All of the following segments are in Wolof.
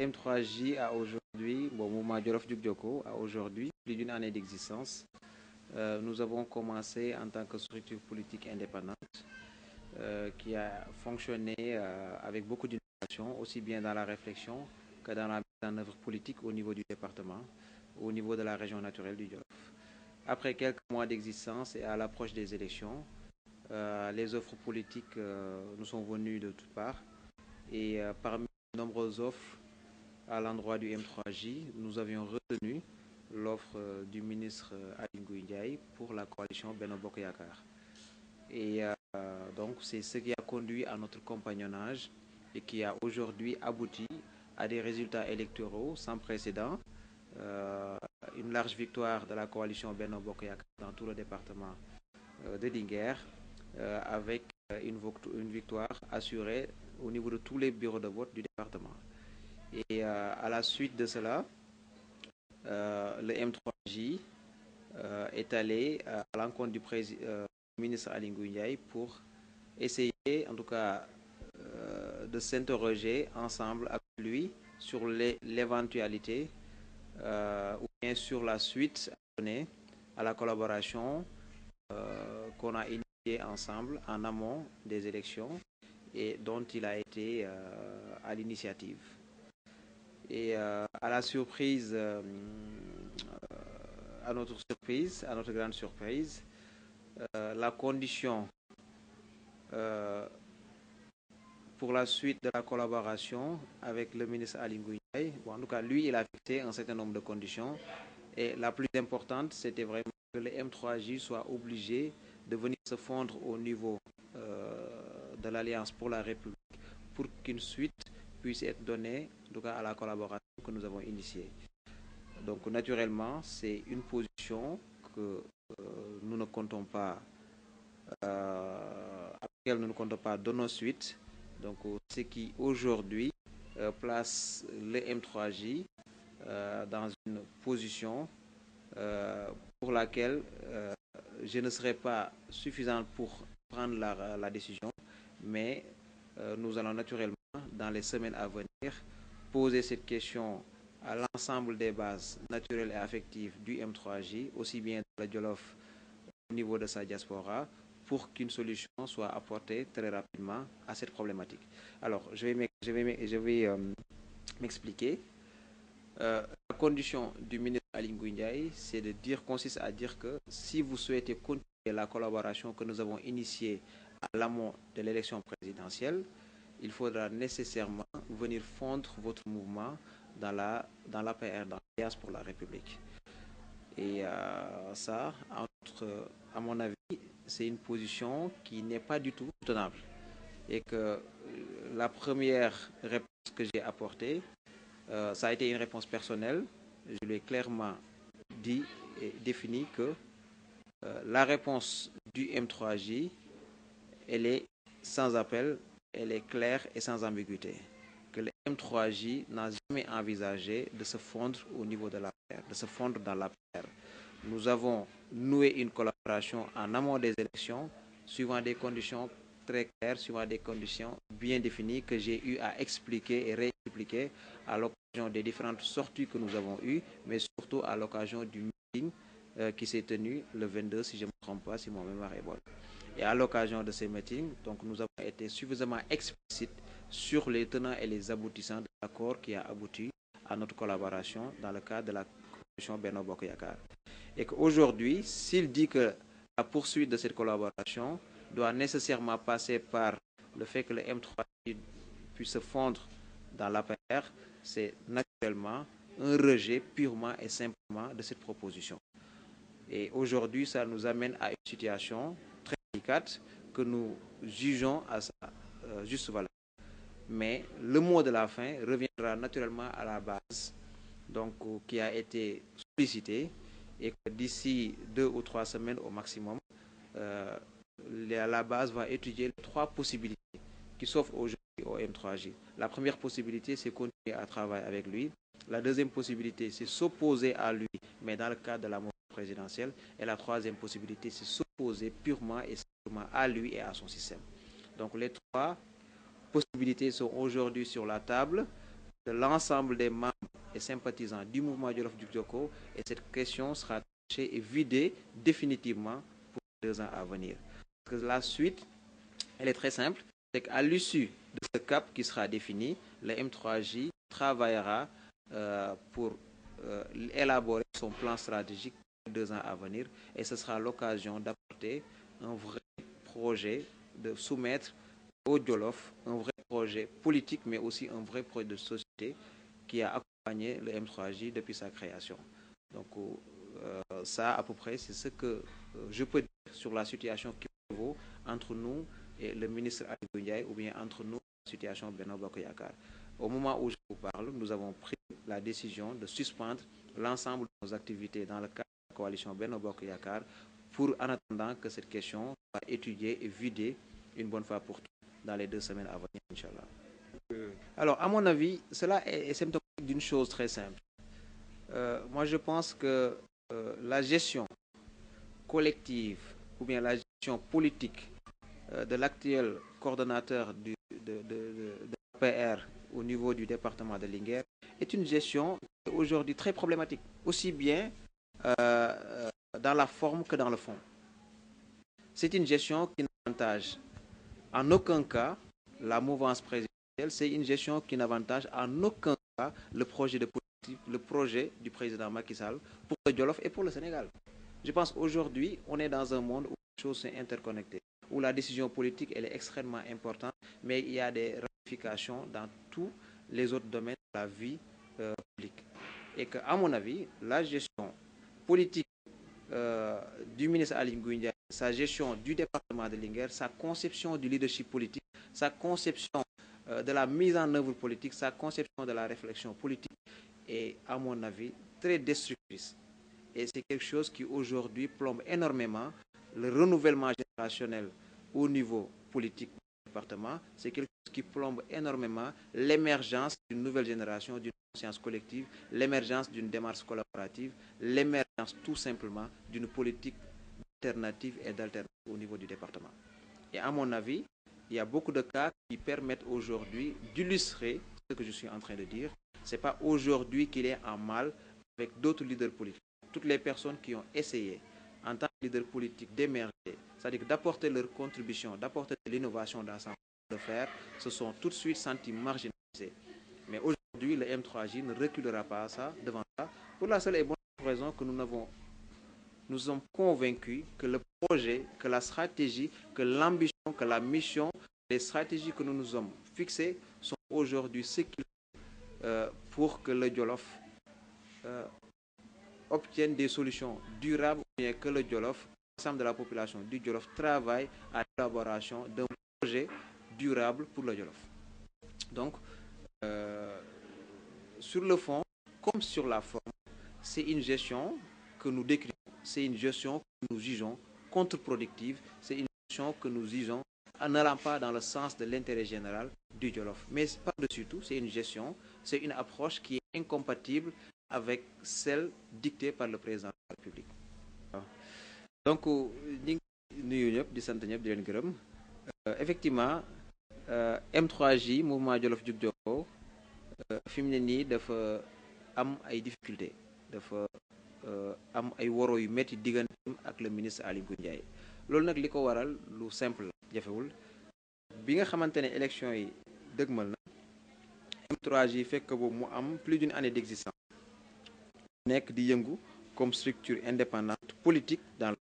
M3J a aujourd'hui, bon, Mouvement Jolof Jug Joko a aujourd'hui plus d'une année d'existence. Nous avons commencé en tant que structure politique indépendante qui a fonctionné avec beaucoup d'innovation, aussi bien dans la réflexion que dans la mise en œuvre politique au niveau du département, au niveau de la région naturelle du Jolof. Après quelques mois d'existence et à l'approche des élections, les offres politiques nous sont venues de toutes parts et parmi les nombreuses offres à l'endroit du M3J, nous avions retenu l'offre du ministre Aly Ngouille Ndiaye pour la coalition Benno Bokk Yakaar. Et donc c'est ce qui a conduit à notre compagnonnage et qui a aujourd'hui abouti à des résultats électoraux sans précédent. Une large victoire de la coalition Benno Bokk Yakaar dans tout le département de Linguère, avec une victoire assurée au niveau de tous les bureaux de vote du département. Et à la suite de cela, le M3J est allé à l'encontre du ministre Aly Ngouille Ndiaye pour essayer, en tout cas, de s'interroger ensemble avec lui sur l'éventualité ou bien sur la suite à donner à la collaboration qu'on a initiée ensemble en amont des élections et dont il a été à l'initiative. Et à la surprise, à notre grande surprise, la condition pour la suite de la collaboration avec le ministre Aly Ngouille Ndiaye, bon, en tout cas, lui, il a fixé un certain nombre de conditions. Et la plus importante, c'était vraiment que le M3J soit obligé de venir se fondre au niveau de l'Alliance pour la République pour qu'une suite puisse être donnée, en tout cas, à la collaboration que nous avons initiée. Donc, naturellement, c'est une position que nous ne comptons pas, à laquelle nous ne comptons pas donner suite. Donc, ce qui aujourd'hui place le M3J dans une position pour laquelle je ne serai pas suffisante pour prendre la décision, mais nous allons naturellement, dans les semaines à venir, poser cette question à l'ensemble des bases naturelles et affectives du M3J, aussi bien dans le Jolof au niveau de sa diaspora, pour qu'une solution soit apportée très rapidement à cette problématique. Alors, je vais m'expliquer. La condition du ministre Aly Ngouille Ndiaye, consiste à dire que si vous souhaitez continuer la collaboration que nous avons initiée à l'amont de l'élection présidentielle, il faudra nécessairement venir fondre votre mouvement dans l'APR, dans l'Alliance pour la République. Et ça, à mon avis, c'est une position qui n'est pas du tout tenable. Et que la première réponse que j'ai apportée, ça a été une réponse personnelle. Je lui ai clairement dit et défini que la réponse du M3J, elle est sans appel, elle est claire et sans ambiguïté. Que le M3J n'a jamais envisagé de se fondre au niveau de la paire, de se fondre dans la paire. Nous avons noué une collaboration en amont des élections, suivant des conditions très claires, suivant des conditions bien définies que j'ai eu à expliquer et réexpliquer à l'occasion des différentes sorties que nous avons eues, mais surtout à l'occasion du meeting qui s'est tenu le 22, si je ne me trompe pas, si mon mémoire est bonne. Et à l'occasion de ces meetings, donc, nous avons été suffisamment explicites sur les tenants et les aboutissants de l'accord qui a abouti à notre collaboration dans le cadre de la coalition Benno Bokk Yakaar. Et qu'aujourd'hui, s'il dit que la poursuite de cette collaboration doit nécessairement passer par le fait que le M3 puisse se fondre dans l'APR, c'est naturellement un rejet purement et simplement de cette proposition. Et aujourd'hui, ça nous amène à une situation très délicate que nous jugeons à sa juste valeur. Mais le mot de la fin reviendra naturellement à la base, donc, qui a été sollicitée, et que d'ici 2 ou 3 semaines au maximum, la base va étudier les 3 possibilités qui s'offrent aujourd'hui au M3J. La première possibilité, c'est continuer à travailler avec lui. La deuxième possibilité, c'est s'opposer à lui, mais dans le cadre de la motion présidentielle. Et la troisième possibilité, c'est s'opposer purement et simplement à lui et à son système. Donc les 3 possibilités sont aujourd'hui sur la table. de l'ensemble des membres et sympathisants du mouvement Jolof Jug Jokko, et cette question sera tranchée et vidée définitivement pour les 2 ans à venir. Parce que la suite, elle est très simple, c'est qu'à l'issue de ce cap qui sera défini, le M3J travaillera pour élaborer son plan stratégique pour les 2 ans à venir, et ce sera l'occasion d'apporter un vrai projet, de soumettre au Jolof un vrai projet politique, mais aussi un vrai projet de société qui a accompagné le M3J depuis sa création. Donc ça, à peu près, c'est ce que je peux dire sur la situation qui prévaut entre nous et le ministre Ali Ndiaye, ou bien entre nous et la situation Benno Bokk Yakaar. Au moment où je vous parle, nous avons pris la décision de suspendre l'ensemble de nos activités dans le cadre de la coalition Benno Bokk Yakaar pour, en attendant que cette question soit étudiée et vidée une bonne fois pour toutes dans les 2 semaines à venir, Inch'Allah. Alors, à mon avis, cela est symptomatique d'une chose très simple. Moi, je pense que la gestion collective ou bien la gestion politique de l'actuel coordonnateur de l'APR au niveau du département de Linguère est une gestion aujourd'hui très problématique, aussi bien dans la forme que dans le fond. C'est une gestion qui n'avantage en aucun cas la mouvance présidentielle, c'est une gestion qui n'avantage en aucun cas le projet du président Macky Sall pour le Jolof et pour le Sénégal. Je pense qu'aujourd'hui, on est dans un monde où les choses sont interconnectées, où la décision politique elle est extrêmement importante, mais il y a des ramifications dans tous les autres domaines de la vie publique. Et qu'à mon avis, la gestion politique du ministre Ali Ngouille Ndiaye, sa gestion du département de Linguère, sa conception du leadership politique, sa conception de la mise en œuvre politique, sa conception de la réflexion politique est, à mon avis, très destructrice. Et c'est quelque chose qui aujourd'hui plombe énormément le renouvellement générationnel au niveau politique du département. C'est quelque chose qui plombe énormément l'émergence d'une nouvelle génération, d'une conscience collective, l'émergence d'une démarche collaborative, l'émergence tout simplement d'une politique alternative et d'alternative au niveau du département. Et à mon avis, il y a beaucoup de cas qui permettent aujourd'hui d'illustrer ce que je suis en train de dire. Ce n'est pas aujourd'hui qu'il est en mal avec d'autres leaders politiques. Toutes les personnes qui ont essayé en tant que leader politique d'émerger, c'est-à-dire d'apporter leur contribution, d'apporter de l'innovation dans sa manière de faire, se sont tout de suite sentis marginalisés. Mais aujourd'hui, le M3J ne reculera pas devant ça, pour la seule et bonne raison que nous sommes convaincus que le projet, que la stratégie, que l'ambition, que la mission, les stratégies que nous nous sommes fixées sont aujourd'hui ce qu'il faut pour que le Jolof obtiennent des solutions durables, ou bien que le Jolof, l'ensemble de la population du Jolof travaille à l'élaboration d'un projet durable pour le Jolof. Donc, sur le fond, comme sur la forme, c'est une gestion que nous décrivons, c'est une gestion que nous jugeons contre-productive, c'est une gestion que nous jugeons en n'allant pas dans le sens de l'intérêt général du Jolof. Mais par-dessus tout, c'est une gestion, c'est une approche qui est incompatible avec celle dictée par le président de la République. Donc, effectivement, M3J, mouvement Jolof Jug Jokko, fi mu ne nii dafa am ay difficultés, dafa am ay woro yu métti digganteem ak le ministre Ali Ngouille Ndiaye. Loolu nag li ko waral lu simple la, jafewul. Bi nga xamante ne élection yi dëgmal na, M3J fekk boobu mu am plus d'une année d'existence, nekk di yëngu comme structure indépendante politique dans le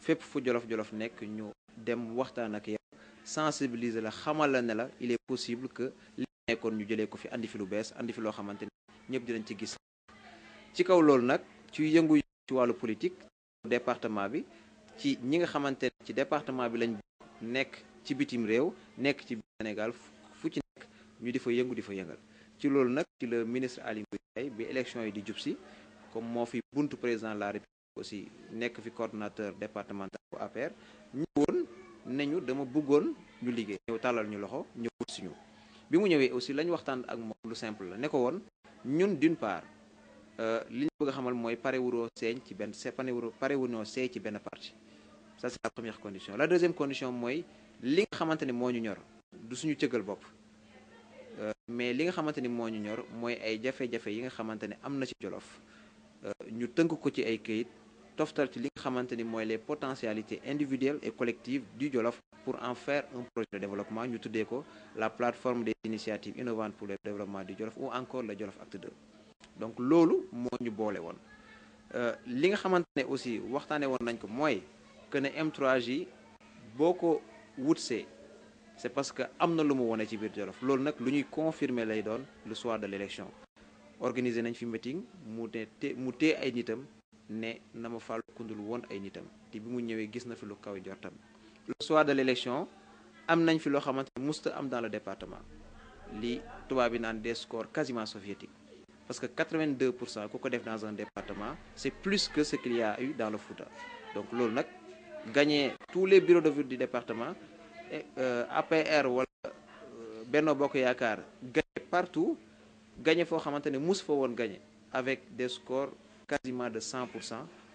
fépp fu Jolof-Jolof nekk ñu dem waxtaan ak yow, sensibiliser la, xamal la ne la il est possible que li nekkoon ñu jëlee ko fi andi fi lu bees, andi fi loo xamante ne ñëpp dinañ ci gis. Ci kaw loolu nag ci yëngu ci wàllu politique département bi, ci ñi nga xamante ne ci département bi lañ nekk ci bitim réew, nekk ci Sénégal fu ci nekk ñu di fa yëngu di fa yëngal. Ci loolu nag ci le ministre Ali Ngouille Ndiaye bi élection yi di jub si, comme moo fi buntu président de la République aussi nekk fi coordonnateur départemental bu APR, ñëwoon nañu dama bëggoon ñu liggéey, ñëw tàllal ñu loxo, ñëw wut si ñu. Bi mu ñëwee aussi lañ waxtaan ak moom lu simple la, ne ko woon ñun d'une part li ñu bëgg a xamal mooy pare wuroo seeñ ci benn pare wuroo seey ci benn parti. Ça c'est la première condition. La deuxième condition mooy li nga xamante ne moo ñu ñor du suñu cëggal bopp, mais li nga xamante ni moo ñu ñor mooy ay jafe-jafe yi nga xamante ne am na ci Jolof ñu tënk ko ci ay këyit toftal ci li nga xamante ni mooy les potentialités individuelles et collectives du Jolof pour en faire un projet de développement ñu tuddee ko la plateforme des initiatives innovantes pour le développement du Jolof ou encore le Jolof Acte 2 donc loolu moo ñu boole woon li nga xamante ne aussi waxtaane woon nañ ko mooy que ne M3J boo ko wutsee c'est parce que am na lu mu wone ci biir Jolof loolu nag lu ñuy confirmer lay doon le soir de l'élection organiser nañ fi meeting mu tee ay nitam ne na ma fàllu kundul woon ay nitam te bi mu ñëwee gis na fi lu kaw jortam le soir de l'élection am nañ fi loo xamante ne musta am dans le département li tubaab bi naan des scores quasiment soviétiques parce que 82% ku ko def dans un département c'est plus que ce qu'il y a eu dans le Fouta donc loolu nag gagner tous les bureaux de vote du département APR wala Benno Bokk Yaakaar gagner partout gagner foo xamante ne mus fa woon gagner avec des scores quasiment de 100%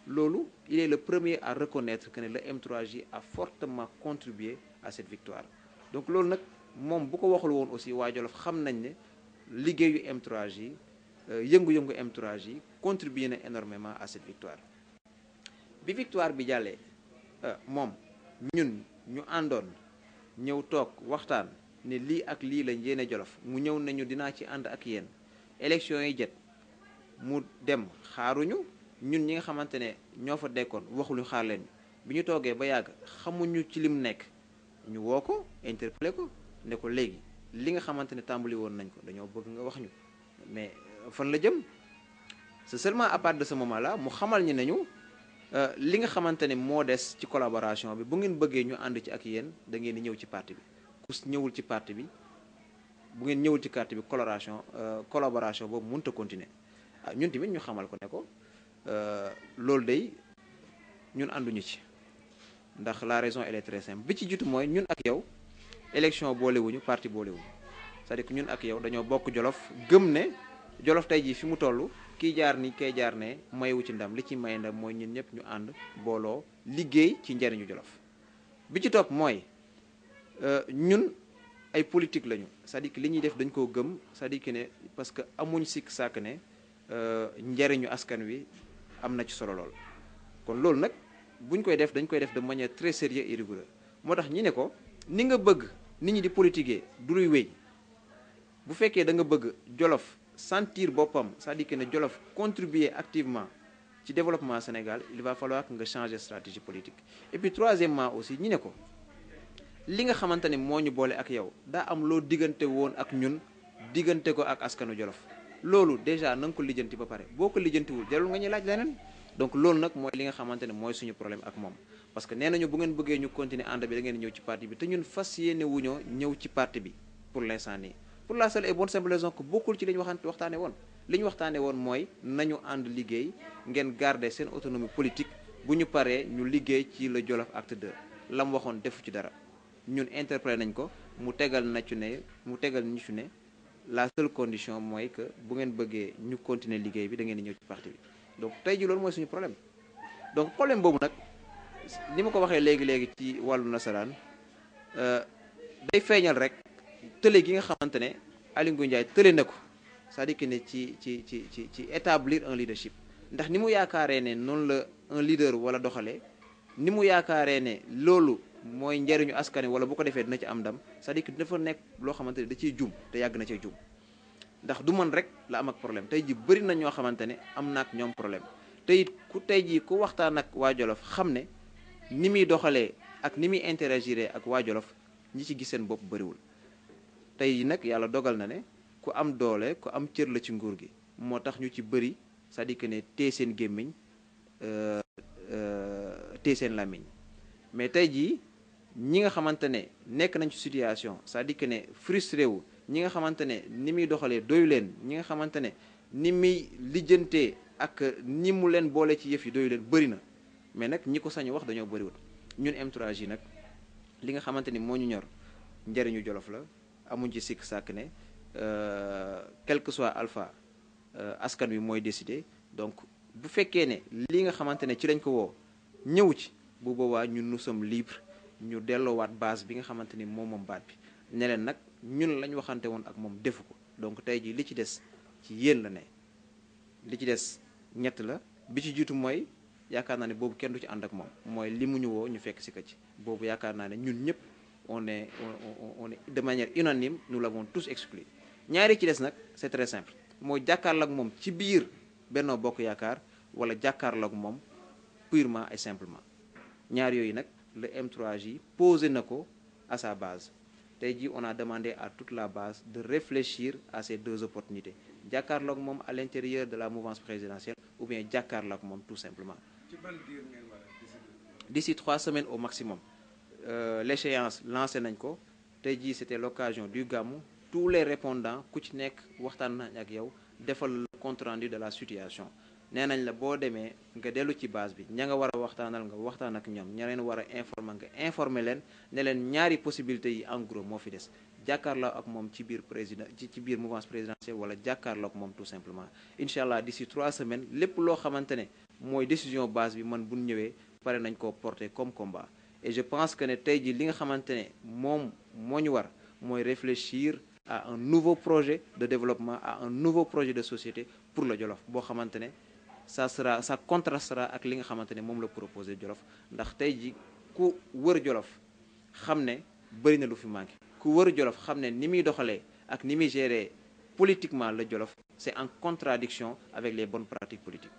loolu il est le premier à reconnaître que ne le M3J a fortement contribué à cette victoire donc loolu nag moom bu ko waxul woon aussi waa Jolof xam nañ ne liggéeyu M3J yëngu-yëngu M3J contribué na énormément à cette victoire bi victoire bi jàllee moom ñun ñu àndoon ñëw toog waxtaan ne lii ak lii lañ yéene Jolof mu ñëw nañu dinaa ci ànd ak yéen élection yi jet mu dem xaaruñu ñun ñi nga xamante ne ñoo fa dekkoon waxuñu xaar leen bi ñu toogee ba yàgg xamuñu ci lim nekk ñu woo ko interpellé ko ne ko léegi li nga xamante ne tàmbali woon nañ ko dañoo bëgg nga wax ñu mais fan la jëm c'est seulement à partir de ce moment là mu xamal ñi nañu li nga xamante ne moo des ci collaboration bi bu ngeen bëggee ñu ànd ci ak yéen da ngeen di ñëw ci parti bi ku ñëwul ci parti bi bu ngeen ñëwul ci parti bi collaboration boobu mënut a continuer ñun tamit ñu xamal ko ne ko loolu day ñun ànduñu ci ndax la raison elle est très simple bi ci jiitu mooy ñun ak yow élection boolewuñu parti boolewuñu c'est-à-dire que ñun ak yow dañoo bokk Jolof gëm ne Jolof tey jii fi mu toll kii jaar ni kay jaar ne mayewu ci ndam li ci may ndam mooy ñun ñëpp ñu ànd booloo liggéey ci njariñu Jolof bi ci topp mooy ñun ay politique lañu c'est-à-dire que li ñuy def dañ koo gëm c'est-à-dire que ne parce que amuñ sikk sàkk ne njariñu askan wi am na ci solo lool kon loolu nag buñ koy def dañ koy def de manière très sérieuse et rigoureuse moo tax ñi ne ko ni nga bëgg nit ñi di politiquer du luy wéy bu fekkee da nga bëgg Jolof sentir boppam c'est-à-dire que ne Jolof contribuer activement ci développement Sénégal il va falloir que nga changer stratégie politique et puis troisièmement aussi ñi ne ko li nga xamante ne moo ñu boole ak yow daa am loo diggante woon ak ñun diggante ko ak askanu Jolof loolu déjà na nga ko lijjanti ba pare boo ko lijjantiwul jarul nga ñuy laaj leneen donc loolu nag mooy li nga xamante ne mooy suñu problème ak moom parce que nee nañu bu ngeen bëggee ñu continuer ànd bi da ngeen ñëw ci parti bi te ñun fas yéene wuñoo ñëw ci parti bi pour l'instant nii pour la seule et bonne simple raison que bokkul ci li ñu waxtaane woon li ñu waxtaane woon mooy nañu ànd liggéey ngeen garder seen autonomie politique bu ñu paree ñu liggéey ci le Jolof Acte 2 la mu waxoon defu ci dara ñun interprété nañ ko mu tegal ñu ci ne la seule condition mooy que bu ngeen bëggee ñu continuer liggéey bi da ngeen di ñëw ci parti bi donc tey ji loolu mooy suñu problème donc problème boobu nag ni ma ko waxee léegi ci wàllu nasaraan day feeñal rek tële gi nga xamante ne Aly Ngouille Ndiaye tële na ko c'est-à-dire que ne ci établir un leadership ndax ni mu yaakaaree ne noonu la un leader wala doxalee ni mu yaakaaree ne loolu mooy njariñu askan wi wala bu ko defee dina ci am ndam c'est-à-dire que dafa nekk loo xamante ne da ciy juum te yàgg na cee juum ndax du man rek la am ak problème tey ji bëri na ñoo xamante ne am na ak ñoom problème te it tey jii ku waxtaan ak waa Jolof xam ne ni muy doxalee ak ni muy interagir ak waa Jolof ñi ci gis seen bopp bëriwul tey nag yàlla dogal na ne ku am doole ku am cër la ci nguur gi moo tax ñu ci bëri c'est-à-dire que ne téye seen gémmiñ téye seen làmmiñ mais tey jii ñi nga xamante ne nekk nañ ci situation c'est-à-dire que ne frustré wu ñi nga xamante ne ni muy doxalee doyu leen ñi nga xamante ne ni muy lijjantee ak ni mu leen boole ci yëf yi doyu leen bëri na mais nag ñi ko sañu wax dañoo bëriwul ñun M3J nag li nga xamante ni moo ñu ñor njëriñu Jolof la amuñ ci sikk sàkk ne quel que soit alpha askan wi mooy décider donc bu fekkee ne li nga xamante ne ci lañ ko woo ñëw ci bu boobaa ñun nous sommes libres ñu delloowaat base bi nga xamante ni moom baat bi ne leen nag ñun lañ waxante woon ak moom defu ko donc tey jii li ci des ci yéen la ne li ci des ñett la bi ci jiitu mooy yaakaar naa ne boobu kenn du ci ànd ak moom mooy li mu ñu woo ñu fekk si ko ci boobu yaakaar naa ne ñun ñëpp on est de manière unanime nous l'avons tous exclu ñaari ci des nag c'est très simple mooy jàkkaarloo ak moom ci biir Benno Bokk Yaakaar wala jàkkaarloo ak moom purement et simplement ñaar yooyu nag le M3J posé na ko à sa base tey jii on a demandé à toute la base de réfléchir à ces deux opportunités jàkkaarloo ak moom à l'intérieur de la mouvance présidentielle ou bien jàkkaarloo ak moom tout simplement. ci ban diir ngeen war a décider. D'ici 3 semaines au maximum l'échéance lancé nañ ko tey jii c'était l'occasion du Gamou tous les répondants ku ci nekk waxtaan nañ ak yow defal le compte rendu de la situation nee nañ la boo demee nga dellu ci base bi ña nga war a waxtaanal nga waxtaan ak ñoom ña leen war a informer nga informer leen ne leen ñaari possibilités yi en gros moo fi des jàkkaarloo ak moom ci biir président ci biir mouvance présidentielle wala jàkkaarloo ak moom tout simplement incha allah d'ici 3 semaines lépp loo xamante ne mooy décision base bi man bu ñu ñëwee pare nañ koo porter comme combat et je pense que ne tey jii li nga xamante ne moom moo ñu war mooy réfléchir à un nouveau projet de développement à un nouveau projet de société pour le Jolof boo xamante ne ça contrastera ak li nga xamante ne moom la proposé Jolof ndax tey ji ku wër Jolof xam ne bëri na lu fi manqué ku wër Jolof xam ne ni muy doxalee ak ni muy gérer politiquement le Jolof c'est en contradiction avec les bonnes pratiques politiques